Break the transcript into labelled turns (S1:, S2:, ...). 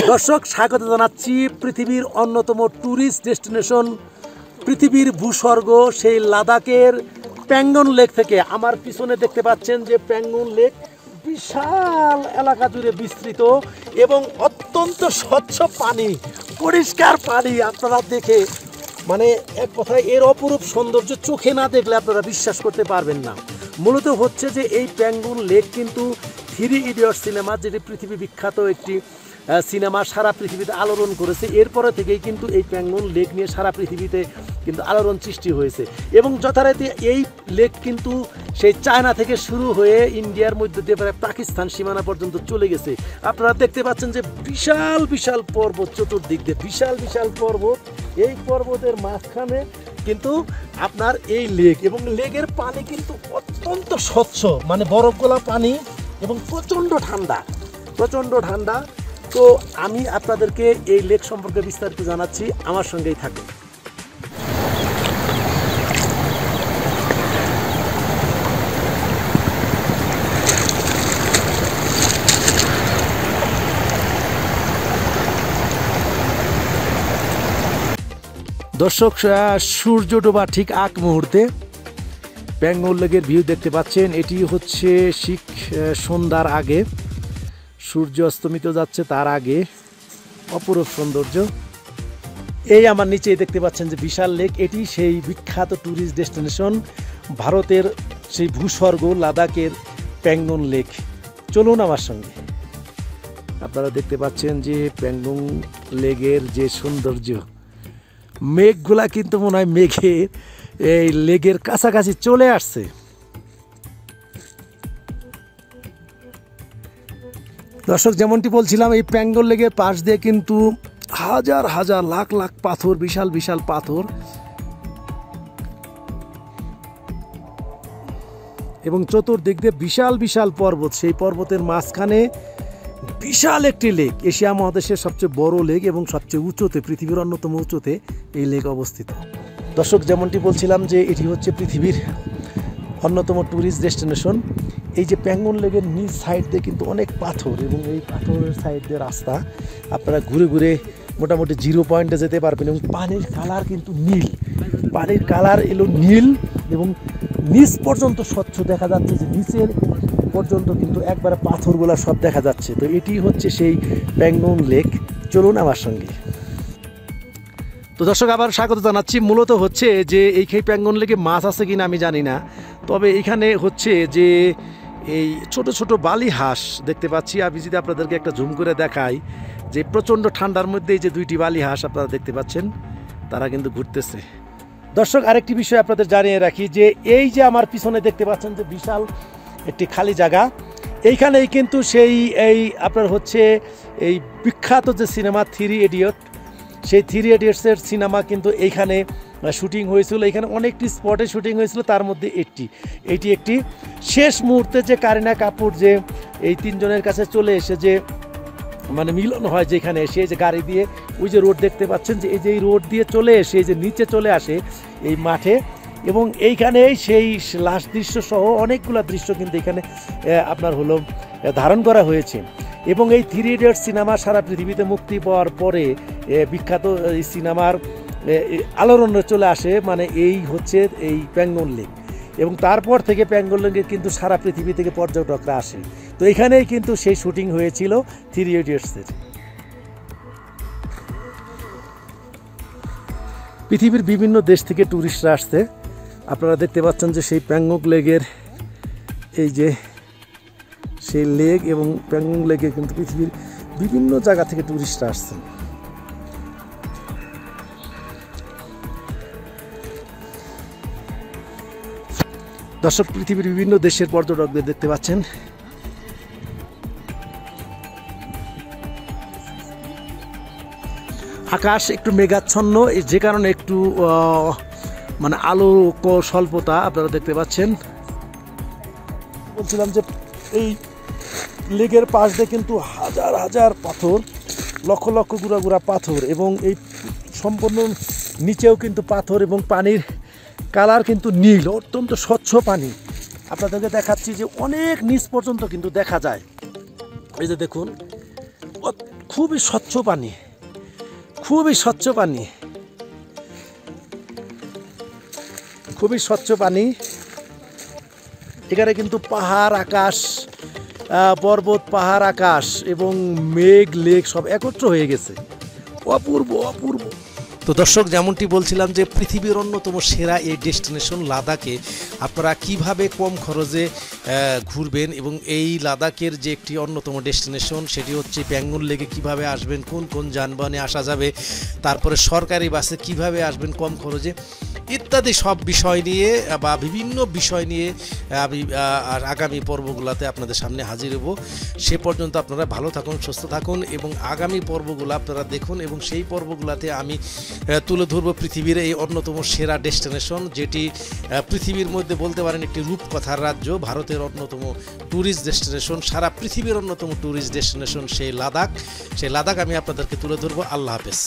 S1: দর্শক স্বাগত জানাচ্ছি পৃথিবীর অন্যতম ট্যুরিস্ট ডেস্টিনেশন, পৃথিবীর ভূস্বর্গ সেই লাদাখের প্যাঙ্গন লেক থেকে। আমার পিছনে দেখতে পাচ্ছেন যে প্যাঙ্গন লেক বিশাল এলাকা জুড়ে বিস্তৃত এবং অত্যন্ত স্বচ্ছ পানি, পরিষ্কার পানি। আপনারা দেখে মানে এক কথায় এর অপরূপ সৌন্দর্য চোখে না দেখলে আপনারা বিশ্বাস করতে পারবেন না। মূলত হচ্ছে যে এই প্যাঙ্গন লেক কিন্তু 3 ইডিয়টস সিনেমা, যেটি পৃথিবী বিখ্যাত একটি সিনেমা, সারা পৃথিবীতে আলোড়ন করেছে। এরপরে থেকেই কিন্তু এই প্যাঙ্গন লেক নিয়ে সারা পৃথিবীতে কিন্তু আলোড়ন সৃষ্টি হয়েছে এবং যথারীতি এই লেক কিন্তু সেই চায়না থেকে শুরু হয়ে ইন্ডিয়ার মধ্য দিয়ে প্রায় পাকিস্তান সীমানা পর্যন্ত চলে গেছে। আপনারা দেখতে পাচ্ছেন যে বিশাল বিশাল পর্বত, চতুর্দিক দিয়ে বিশাল বিশাল পর্বত। এই পর্বতের মাঝখানে কিন্তু আপনার এই লেক, এবং লেকের পানি কিন্তু অত্যন্ত স্বচ্ছ, মানে বরফ গলা পানি এবং প্রচণ্ড ঠান্ডা, প্রচণ্ড ঠান্ডা। তো আমি আপনাদেরকে এই লেক সম্পর্কে বিস্তারিত জানাচ্ছি, আমার সঙ্গেই থাকুন। দর্শক, সূর্য ডোবা ঠিক আগ মুহূর্তে প্যাঙ্গন লেকের ভিউ দেখতে পাচ্ছেন। এটি হচ্ছে ঠিক সন্ধ্যার আগে, সূর্য অস্তমিত যাচ্ছে তার আগে, অপরূপ সৌন্দর্য। এই আমার নিচেই দেখতে পাচ্ছেন যে বিশাল লেক। এটি সেই বিখ্যাত ট্যুরিস্ট ডেস্টিনেশন, ভারতের সেই ভূস্বর্গ লাদাখের প্যাঙ্গন লেক। চলুন আমার সঙ্গে। আপনারা দেখতে পাচ্ছেন যে প্যাঙ্গন লেকের যে সৌন্দর্য, মেঘগুলা কিন্তু মনে হয় মেঘের এই লেকের কাছাকাছি চলে আসছে। দর্শক, যেমনটি বলছিলাম, এই প্যাঙ্গন লেকের পাশ দিয়ে কিন্তু হাজার হাজার লাখ লাখ পাথর, বিশাল বিশাল পাথর, এবং চতুর্দিক দিয়ে বিশাল বিশাল পর্বত। সেই পর্বতের মাঝখানে বিশাল একটি লেক, এশিয়া মহাদেশের সবচেয়ে বড় লেক এবং সবচেয়ে উঁচুতে, পৃথিবীর অন্যতম উঁচুতে এই লেক অবস্থিত। দর্শক, যেমনটি বলছিলাম যে এটি হচ্ছে পৃথিবীর অন্যতম ট্যুরিস্ট ডেস্টিনেশন। এই যে প্যাঙ্গন লেকের নিচ সাইড দিয়ে কিন্তু অনেক পাথর, এবং এই পাথরের সাইড দিয়ে রাস্তা। আপনারা ঘুরে ঘুরে মোটামুটি 0 পয়েন্টে যেতে পারবেন, এবং পানির কালার কিন্তু নীল, পানির কালার এলো নীল, এবং নিচ পর্যন্ত স্বচ্ছ দেখা যাচ্ছে, যে নিচের পর্যন্ত কিন্তু একবারে পাথরগুলা সব দেখা যাচ্ছে। তো এটি হচ্ছে সেই প্যাঙ্গন লেক। চলুন আমার সঙ্গে। তো দর্শক, আবার স্বাগত জানাচ্ছি। মূলত হচ্ছে যে এই প্যাঙ্গন লেকে মাছ আছে কিনা আমি জানি না, তবে এখানে হচ্ছে যে এই ছোট ছোট বালি হাঁস দেখতে পাচ্ছি। আমি যদি আপনাদেরকে একটা জুম করে দেখাই, যে প্রচণ্ড ঠান্ডার মধ্যে এই যে 2টি বালি হাঁস আপনারা দেখতে পাচ্ছেন, তারা কিন্তু ঘুরতেছে। দর্শক, আরেকটি বিষয় আপনাদের জানিয়ে রাখি, যে এই যে আমার পিছনে দেখতে পাচ্ছেন যে বিশাল একটি খালি জায়গা, এইখানেই কিন্তু সেই আপনার হচ্ছে এই বিখ্যাত যে সিনেমা 3 ইডিয়ট, সেই 3 ইডিয়টসের সিনেমা কিন্তু এইখানে শুটিং হয়েছিল। এখানে অনেকটি স্পটে শুটিং হয়েছিল, তার মধ্যে এটি একটি। শেষ মুহূর্তে যে কারিনা কাপুর যে এই 3 জনের কাছে চলে এসে যে মানে মিলন হয়, যেখানে এসে যে গাড়ি দিয়ে ওই যে রোড দেখতে পাচ্ছেন, যে এই যে রোড দিয়ে চলে এসে এই যে নিচে চলে আসে এই মাঠে, এবং এইখানে সেই লাস্ট দৃশ্য সহ অনেকগুলো দৃশ্য কিন্তু এখানে আপনার হলো ধারণ করা হয়েছে। এবং এই 3 ইডিয়টস সিনেমা সারা পৃথিবীতে মুক্তি পাওয়ার পরে বিখ্যাত এই সিনেমার আলোড়নে চলে আসে, মানে এই হচ্ছে এই প্যাঙ্গন লেক। এবং তারপর থেকে প্যাঙ্গন লেকে কিন্তু সারা পৃথিবী থেকে পর্যটকরা আসে। তো এখানেই কিন্তু সেই শুটিং হয়েছিল 3 ইডিয়টসের। পৃথিবীর বিভিন্ন দেশ থেকে ট্যুরিস্টরা আসছে। আপনারা দেখতে পাচ্ছেন যে সেই প্যাঙ্গন লেকের এই যে সেই লেক, এবং প্যাঙ্গন লেকে কিন্তু পৃথিবীর বিভিন্ন জায়গা থেকে ট্যুরিস্টরা আসছেন। দর্শক, পৃথিবীর বিভিন্ন দেশের পর্যটকদের দেখতে পাচ্ছেন। আকাশ একটু মেঘাচ্ছন্ন, যে কারণে একটু মানে আলো স্বল্পতা আপনারা দেখতে পাচ্ছেন। বলছিলাম যে এই লেকের পাশ দিয়ে কিন্তু হাজার হাজার পাথর, লক্ষ লক্ষ গুঁড়া গুঁড়া পাথর, এবং এই সম্পূর্ণ নিচেও কিন্তু পাথর, এবং পানির কালার কিন্তু নীল, অত্যন্ত স্বচ্ছ পানি। আপনাদেরকে দেখাচ্ছি যে অনেক নিচ পর্যন্ত কিন্তু দেখা যায়। এই যে দেখুন, খুবই স্বচ্ছ পানি, খুবই স্বচ্ছ পানি, খুবই স্বচ্ছ পানি। এখানে কিন্তু পাহাড় আকাশ, পর্বত পাহাড় আকাশ এবং মেঘ লেক সব একত্র হয়ে গেছে। অপূর্ব অপূর্ব। তো দর্শক, যেমনটি বলছিলাম যে পৃথিবীর অন্যতম সেরা এই ডেস্টিনেশন লাদাখে আপনারা কিভাবে কম খরচে ঘুরবেন, এবং এই লাদাখের যে একটি অন্যতম ডেস্টিনেশন সেটি হচ্ছে প্যাঙ্গন লেকে কিভাবে আসবেন, কোন কোন যানবাহনে আসা যাবে, তারপরে সরকারি বাসে কিভাবে আসবেন কম খরচে, ইত্যাদি সব বিষয় নিয়ে বা বিভিন্ন বিষয় নিয়ে আমি আগামী পর্বগুলোতে আপনাদের সামনে হাজির হব। সে পর্যন্ত আপনারা ভালো থাকুন, সুস্থ থাকুন এবং আগামী পর্বগুলো আপনারা দেখুন, এবং সেই পর্বগুলোতে আমি তুলে ধরব পৃথিবীর এই অন্যতম সেরা ডেস্টিনেশন, যেটি পৃথিবীর মধ্যে বলতে পারেন একটি রূপকথার রাজ্য, ভারতের অন্যতম ট্যুরিস্ট ডেস্টিনেশন, সারা পৃথিবীর অন্যতম ট্যুরিস্ট ডেস্টিনেশন সেই লাদাখ। সেই লাদাখ আমি আপনাদেরকে তুলে ধরবো। আল্লাহ হাফেজ।